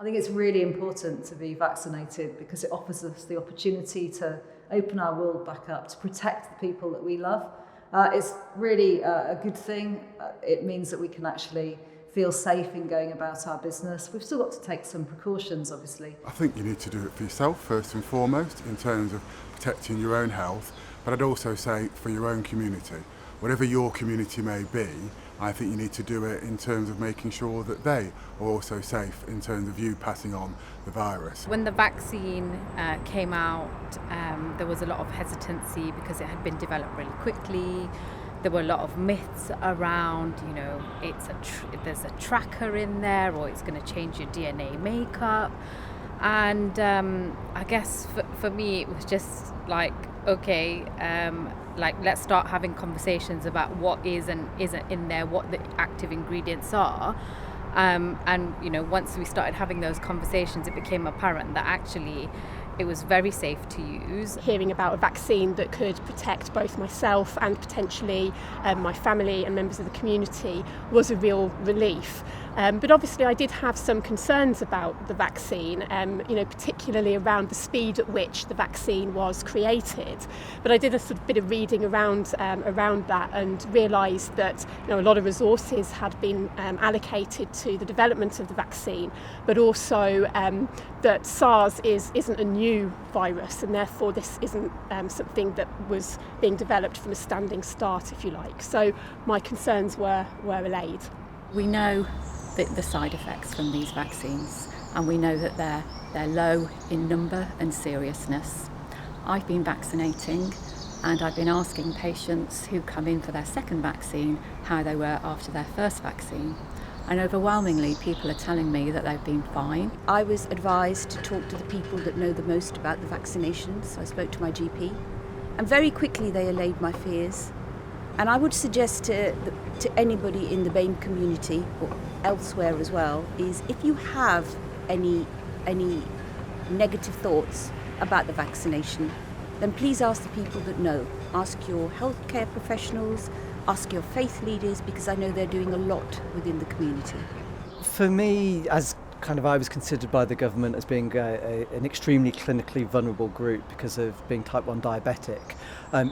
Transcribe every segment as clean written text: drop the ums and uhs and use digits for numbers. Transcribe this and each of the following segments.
I think it's really important to be vaccinated because it offers us the opportunity to open our world back up, to protect the people that we love. It's really a good thing. It means that we can actually feel safe in going about our business. We've still got to take some precautions, obviously. I think you need to do it for yourself first and foremost in terms of protecting your own health, but I'd also say for your own community. Whatever your community may be, I think you need to do it in terms of making sure that they are also safe in terms of you passing on the virus. When the vaccine came out, there was a lot of hesitancy because it had been developed really quickly. There were a lot of myths around, there's a tracker in there, or it's going to change your DNA makeup. And I guess for me, it was just like, okay, let's start having conversations about what is and isn't in there, what the active ingredients are. And once we started having those conversations, it became apparent that actually it was very safe to use. Hearing about a vaccine that could protect both myself and potentially my family and members of the community was a real relief. But obviously I did have some concerns about the vaccine, particularly around the speed at which the vaccine was created. But I did a sort of bit of reading around that and realised that a lot of resources had been allocated to the development of the vaccine, but also that SARS isn't a new virus, and therefore this isn't something that was being developed from a standing start, if you like. So my concerns were allayed. We know the side effects from these vaccines, and we know that they're low in number and seriousness. I've been vaccinating, and I've been asking patients who come in for their second vaccine how they were after their first vaccine. And overwhelmingly, people are telling me that they've been fine. I was advised to talk to the people that know the most about the vaccinations, so I spoke to my GP. And very quickly they allayed my fears. And I would suggest to anybody in the BAME community, or elsewhere as well, is if you have any negative thoughts about the vaccination, then please ask the people that know. Ask your healthcare professionals, ask your faith leaders, because I know they're doing a lot within the community. For me, as I was considered by the government as being an extremely clinically vulnerable group because of being type 1 diabetic.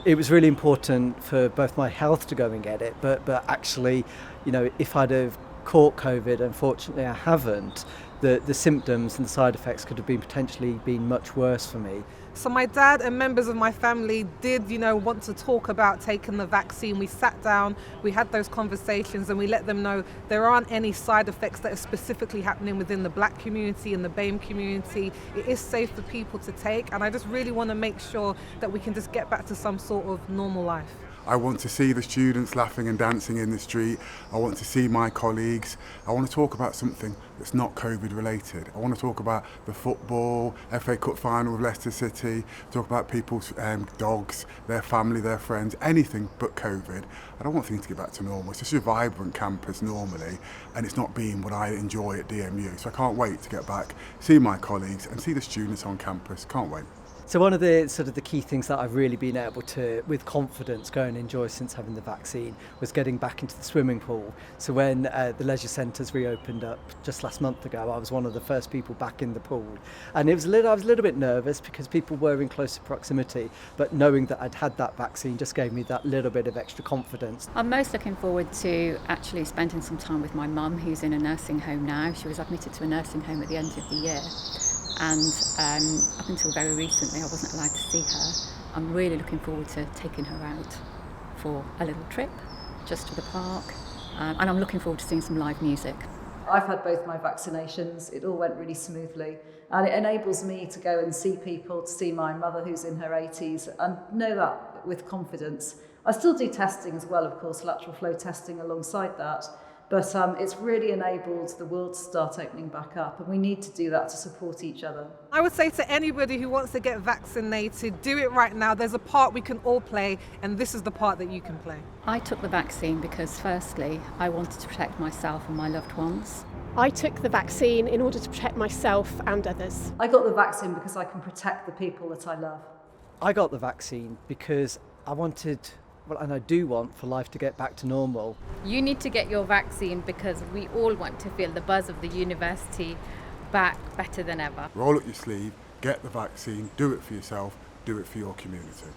It was really important for both my health to go and get it, but actually, if I'd have caught COVID, unfortunately I haven't, the symptoms and the side effects could have potentially been much worse for me. So my dad and members of my family did, want to talk about taking the vaccine. We sat down, we had those conversations, and we let them know there aren't any side effects that are specifically happening within the Black community and the BAME community. It is safe for people to take, and I just really want to make sure that we can just get back to some sort of normal life. I want to see the students laughing and dancing in the street. I want to see my colleagues. I want to talk about something that's not COVID related. I want to talk about the football, FA Cup final with Leicester City, talk about people's dogs, their family, their friends, anything but COVID. I don't want things to get back to normal. It's just a vibrant campus normally, and it's not being what I enjoy at DMU. So I can't wait to get back, see my colleagues and see the students on campus. Can't wait. So one of the key things that I've really been able to, with confidence, go and enjoy since having the vaccine was getting back into the swimming pool. So when the leisure centres reopened up just last month ago, I was one of the first people back in the pool. And I was a little bit nervous because people were in closer proximity, but knowing that I'd had that vaccine just gave me that little bit of extra confidence. I'm most looking forward to actually spending some time with my mum, who's in a nursing home now. She was admitted to a nursing home at the end of the year. And up until very recently I wasn't allowed to see her. I'm really looking forward to taking her out for a little trip just to the park, and I'm looking forward to seeing some live music. I've had both my vaccinations. It all went really smoothly, and it enables me to go and see people, to see my mother who's in her 80s, and know that with confidence. I still do testing as well, of course, lateral flow testing alongside that. But it's really enabled the world to start opening back up, and we need to do that to support each other. I would say to anybody who wants to get vaccinated, do it right now. There's a part we can all play, and this is the part that you can play. I took the vaccine because, firstly, I wanted to protect myself and my loved ones. I took the vaccine in order to protect myself and others. I got the vaccine because I can protect the people that I love. I got the vaccine because I wanted, and I do want, for life to get back to normal. You need to get your vaccine because we all want to feel the buzz of the university back better than ever. Roll up your sleeve, get the vaccine, do it for yourself, do it for your community.